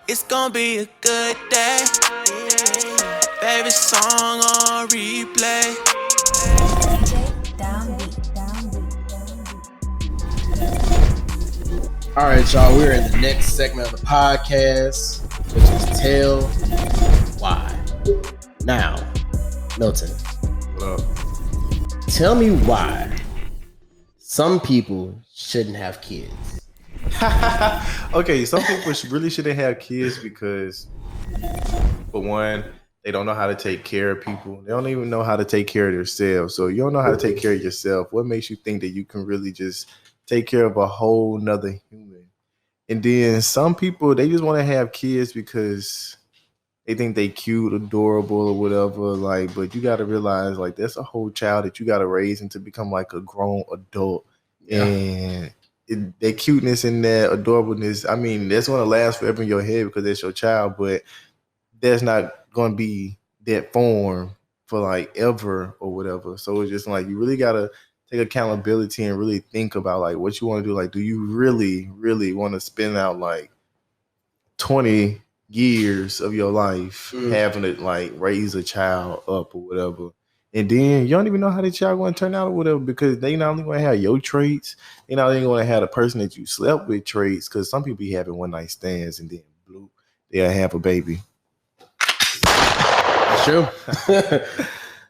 It's gonna be a good day. Favorite song on replay. All right, y'all. We're in the next segment of the podcast, which is Tell Why. Now, Milton, What up? tell me why some people shouldn't have kids. Okay, some people really shouldn't have kids because, for one, they don't know how to take care of people. They don't even know how to take care of themselves. So you don't know how to take care of yourself. What makes you think that you can really just take care of a whole nother human? And then some people, they just want to have kids because they think they cute, adorable, or whatever. Like, but you got to realize, like, that's a whole child that you got to raise into become like a grown adult. Yeah. And that cuteness and that adorableness, I mean, that's going to last forever in your head because that's your child. But that's not going to be that form for like ever or whatever. So it's just like you really got to take accountability and really think about like what you want to do. Like, do you really, really want to spend out like 20 years of your life having to like raise a child up or whatever? And then you don't even know how the child going to turn out or whatever because they not only going to have your traits, they not only going to have the person that you slept with traits because some people be having one night stands and then blue, they'll have a baby. True.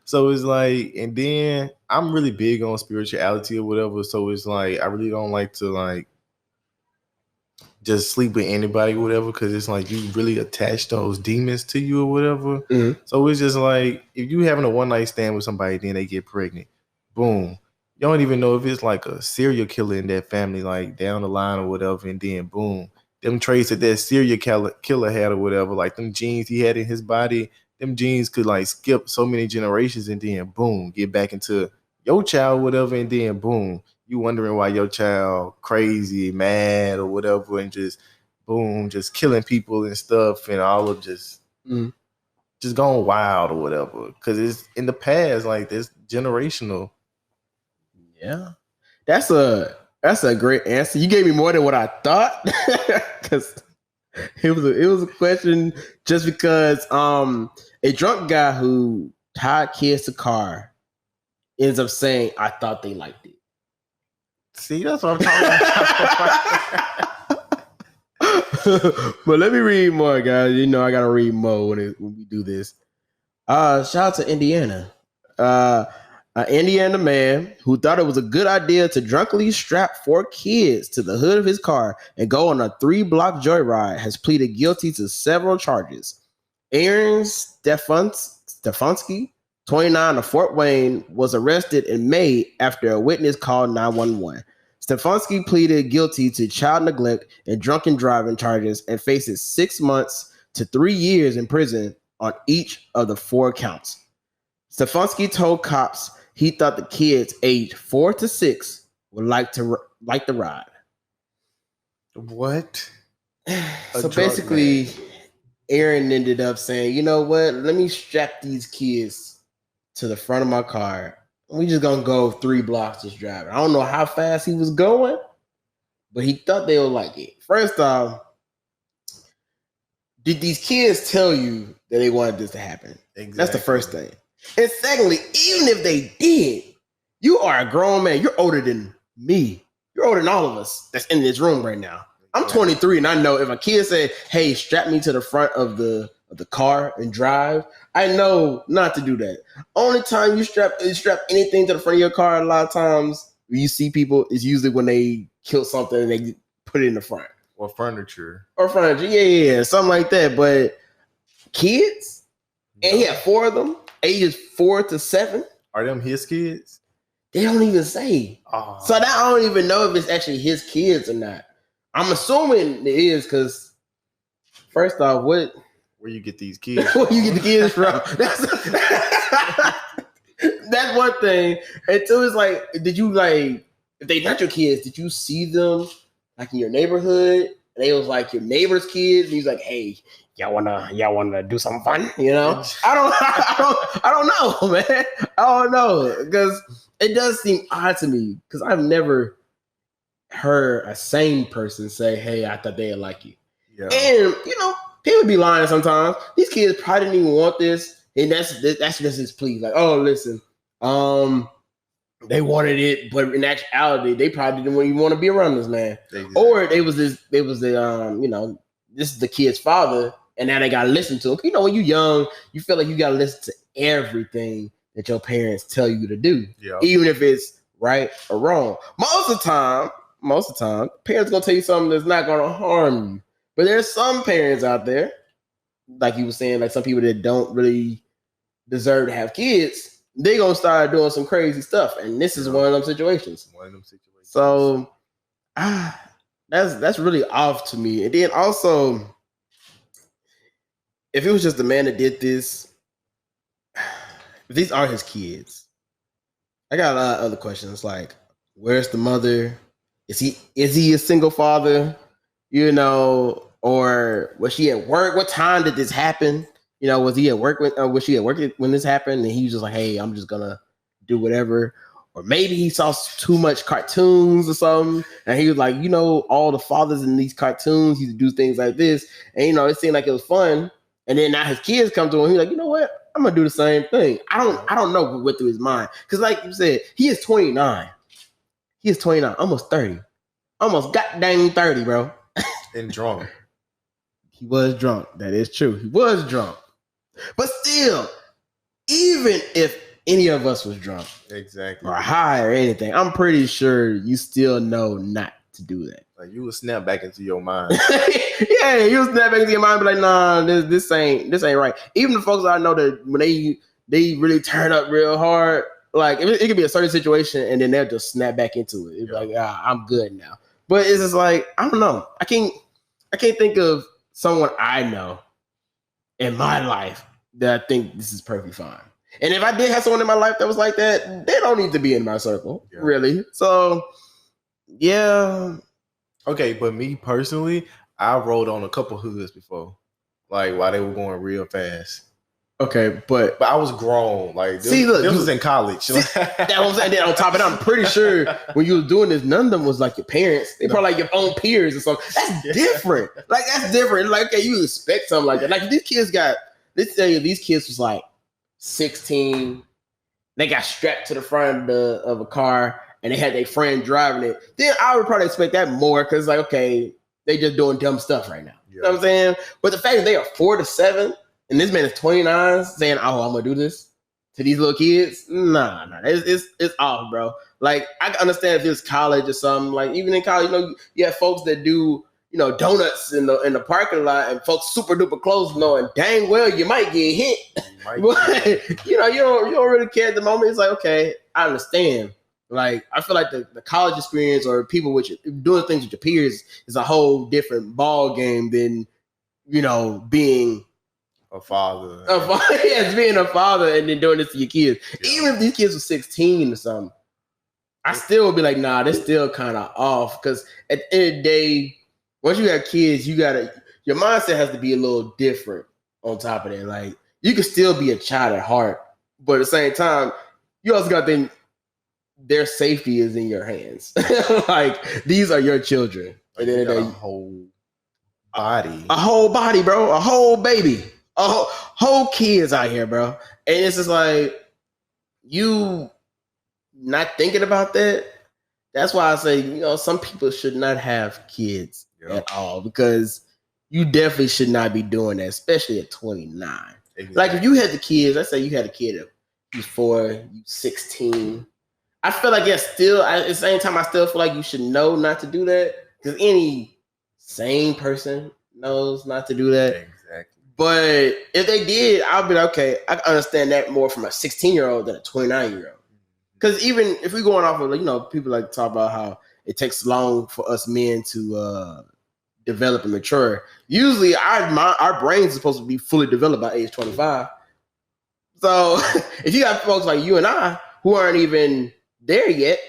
So it's like, and then I'm really big on spirituality or whatever. So it's like, I really don't like to like just sleep with anybody or whatever because it's like you really attach those demons to you or whatever. Mhm. So it's just like, if you having a one night stand with somebody, then they get pregnant. Boom. You don't even know if it's like a serial killer in that family, like down the line or whatever. And then boom, them traits that serial killer had or whatever, like them genes he had in his body, them genes could like skip so many generations and then boom, get back into your child, whatever, and then boom, you wondering why your child crazy, mad, or whatever, and just boom, just killing people and stuff, and all of just going wild or whatever. Because it's in the past, like this generational. Yeah, that's a great answer. You gave me more than what I thought because it was a question just because a drunk guy who tied kids to car ends up saying, "I thought they liked it." See, that's what I'm talking about. But let me read more, guys. You know I gotta read more when we do this. Shout out to Indiana. An Indiana man who thought it was a good idea to drunkenly strap 4 kids to the hood of his car and go on a 3-block joyride has pleaded guilty to several charges. Aaron Stefanski, 29 of Fort Wayne, was arrested in May after a witness called 911. Stefanski pleaded guilty to child neglect and drunken driving charges and faces 6 months to 3 years in prison on each of the 4 counts. Stefanski told cops he thought the kids aged 4 to 6 would like the ride. What? So basically, Aaron ended up saying, you know what? Let me strap these kids to the front of my car. We just gonna go 3 blocks just driving. I don't know how fast he was going, but he thought they would like it. First off, did these kids tell you that they wanted this to happen? Exactly. That's the first thing. And secondly, even if they did, you are a grown man. You're older than me. You're older than all of us that's in this room right now. I'm 23 and I know if a kid said, hey, strap me to the front of the car and drive, I know not to do that. Only time you strap anything to the front of your car, a lot of times when you see people, is usually when they kill something and they put it in the front. Or furniture. Yeah, something like that. But kids, and he had 4 of them, ages 4 to 7. Are them his kids? They don't even say. Oh. So now I don't even know if it's actually his kids or not. I'm assuming it is because, first off, where you get these kids? Where you get the kids from? That's one thing. And two is like, did you like, if they not your kids, did you see them like in your neighborhood? And they was like your neighbor's kids. And he's like, hey, y'all wanna do something fun? You know? I don't know, man. I don't know. Because it does seem odd to me because I've never heard a sane person say, hey, I thought they'd like you. Yeah. And people be lying sometimes. These kids probably didn't even want this, and that's just his plea. Like, oh, listen, they wanted it, but in actuality, they probably didn't even want to be around this man. Exactly. Or this is the kid's father, and now they gotta listen to him. When you're young, you feel like you gotta listen to everything that your parents tell you to do, even if it's right or wrong. Most of the time, parents gonna tell you something that's not gonna harm you. But there's some parents out there, like you were saying, like some people that don't really deserve to have kids, they gonna start doing some crazy stuff, and this is one of them situations. So, that's really off to me. And then also, if it was just the man that did this, if these are his kids, I got a lot of other questions. Like, where's the mother? Is he a single father? Or was she at work? What time did this happen? Was he at work was she at work when this happened? And he was just like, hey, I'm just gonna do whatever. Or maybe he saw too much cartoons or something, and he was like, all the fathers in these cartoons used to do things like this, and it seemed like it was fun. And then now his kids come to him, he's like, you know what? I'm gonna do the same thing. I don't know what went through his mind, because like you said, he is 29. He is 29, almost 30, almost GotDang 30, bro. And drunk. He was drunk. That is true. He was drunk. But still, even if any of us was drunk, exactly, or high or anything, I'm pretty sure you still know not to do that. Like, you will snap back into your mind. Yeah, you will snap back into your mind and be like, nah, this ain't right. Even the folks I know that when they really turn up real hard, like it could be a certain situation and then they'll just snap back into it. It's like, I'm good now. But it's just like, I don't know. I can't think of someone I know in my life that I think this is perfectly fine. And if I did have someone in my life that was like that, they don't need to be in my circle, really. So, yeah. Okay, but me personally, I rode on a couple hoods before, like while they were going real fast. Okay, but I was grown. Like, this was in college. That was, and then on top of that, I'm pretty sure when you were doing this, none of them was like your parents. They probably like your own peers or something. That's different. Like, that's different. Like, okay, you expect something like that. Like, these kids was like 16. They got strapped to the front of a car and they had their friend driving it. Then I would probably expect that more, because like, okay, they just doing dumb stuff right now. You know what I'm saying? But the fact that they are 4 to 7 and this man is 29 saying, oh, I'm gonna do this to these little kids. Nah, it's off, bro. Like, I can understand if it's college or something. Like, even in college, you have folks that do, donuts in the parking lot, and folks super duper close, knowing dang well you might get hit. But you don't really care at the moment. It's like, okay, I understand. Like, I feel like the college experience or people doing things with your peers is a whole different ball game than being a father. Yes, being a father and then doing this to your kids. Yeah. Even if these kids were 16 or something, I still would be like, nah, that's still kind of off. Because at the end of the day, once you have kids, your mindset has to be a little different on top of that. Like, you can still be a child at heart, but at the same time, you also got to think their safety is in your hands. Like, these are your children. And then a whole body. A whole body, bro. A whole baby. Whole kids out here, bro. And it's just like, you not thinking about that. That's why I say, some people should not have kids at all, because you definitely should not be doing that, especially at 29. Exactly. Like, if you had the kids, let's say you had a kid at 4, 16. I feel like at the same time, I still feel like you should know not to do that, because any sane person knows not to do that. Exactly. But if they did, I'll be like, okay, I can understand that more from a 16-year-old than a 29-year-old. Because even if we're going off of, people like to talk about how it takes long for us men to develop and mature. Usually our brains are supposed to be fully developed by age 25. So if you got folks like you and I who aren't even there yet,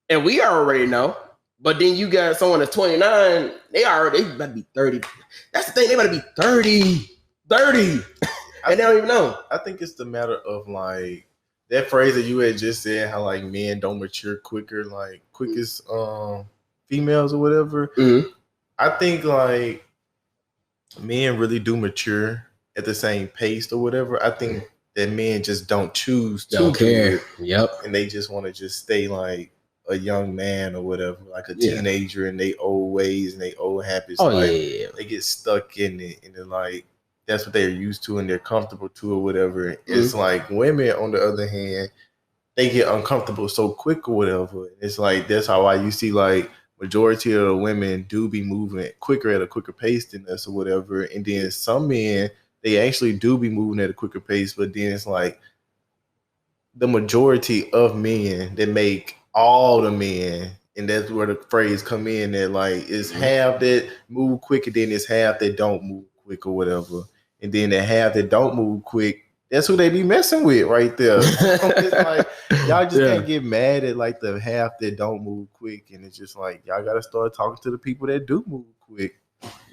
and we already know, but then you got someone that's 29, they about to be 30. That's the thing, they about to be 30. And they don't even know. I think it's the matter of like that phrase that you had just said, how like men don't mature quicker, like quickest females or whatever. Mm-hmm. I think like men really do mature at the same pace or whatever. I think that men just don't choose to Don't care. do it. Yep. And they just want to just stay like a young man or whatever, like a Yeah. teenager in their old ways and their old habits. Oh, like, yeah. They get stuck in it, and they're like, that's what they're used to and they're comfortable to or whatever. It's like women, on the other hand, they get uncomfortable so quick or whatever. It's like, that's how you see like majority of the women do be moving quicker at a quicker pace than us or whatever. And then some men, they actually do be moving at a quicker pace, but then it's like the majority of men that make all the men, and that's where the phrase come in, that like it's half that move quick and then it's half that don't move quick or whatever. And then the half that don't move quick, that's who they be messing with right there. It's like, y'all just can't get mad at like the half that don't move quick. And it's just like, y'all got to start talking to the people that do move quick.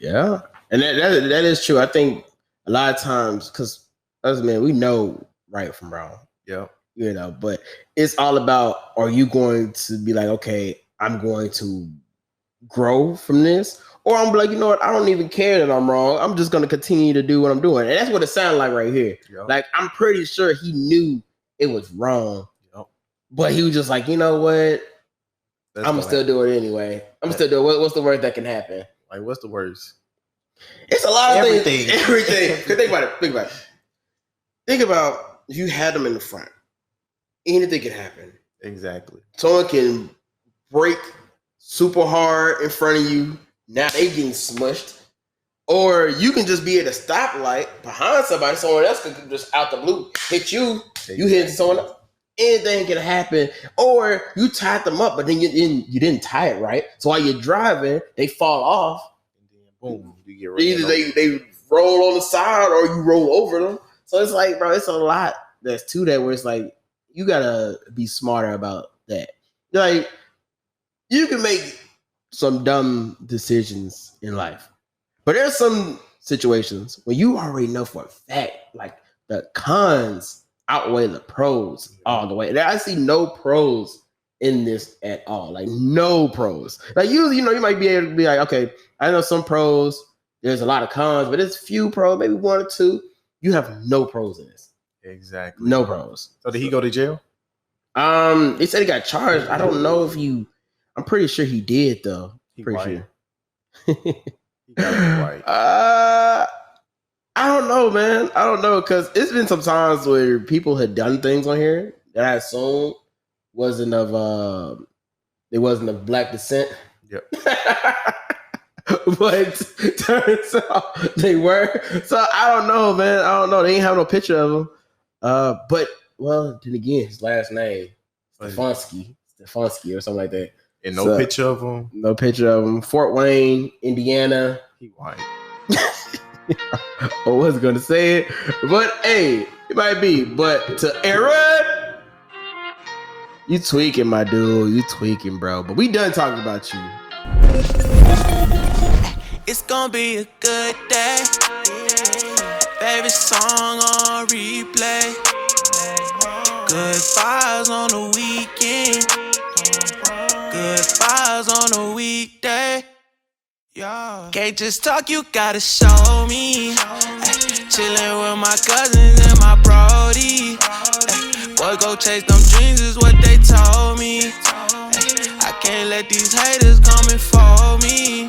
Yeah. And that is true. I think a lot of times, because us men, we know right from wrong. Yeah. You know, but it's all about, are you going to be like, okay, I'm going to grow from this? Or I'm like, you know what, I don't even care that I'm wrong. I'm just going to continue to do what I'm doing. And that's what it sounded like right here. Yep. Like, I'm pretty sure he knew it was wrong. Yep. But he was just like, you know what? I'm going to still do it anyway. I'm still doing it. What's the worst that can happen? Like, what's the worst? It's a lot of everything. Things. Everything. Think about it. Think about if you had them in the front. Anything can happen. Exactly. Someone can break super hard in front of you. Now they getting smushed. Or you can just be at a stoplight behind somebody. Someone else could just out the blue hit you. Exactly. You hit someone else. Anything can happen. Or you tied them up, but then you didn't tie it right. So while you're driving, they fall off. And then boom, you get right. Either they roll on the side or you roll over them. So it's like, bro, it's a lot that's to that where it's like, you gotta be smarter about that. Like, you can make some dumb decisions in life, but there's some situations where you already know for a fact, like the cons outweigh the pros all the way. And I see no pros in this at all. Like, no pros. Like, you know, you might be able to be like, okay, I know some pros. There's a lot of cons, but there's few pros, maybe one or two. You have no pros in this. Exactly. No pros. So did he go to jail? They said he got charged. I don't know if I'm pretty sure he did though. Pretty sure. He got white. I don't know, man. I don't know, because it's been some times where people had done things on here that I assume wasn't of black descent. Yep. But turns out they were. So I don't know, man. I don't know. They ain't have no picture of him. But well, then again, his last name, Stefanski or something like that. And no picture of him. No picture of him. Fort Wayne, Indiana. He white. I wasn't gonna say it, but hey, it might be. But to Aaron, you tweaking, my dude. You tweaking, bro. But we done talking about you. It's gonna be a good day. Favorite song on replay. Good vibes on the weekend. Good vibes on the weekday. Can't just talk, you gotta show me. Chillin' with my cousins and my brody. Boy, go chase them dreams is what they told me. I can't let these haters come and fold me.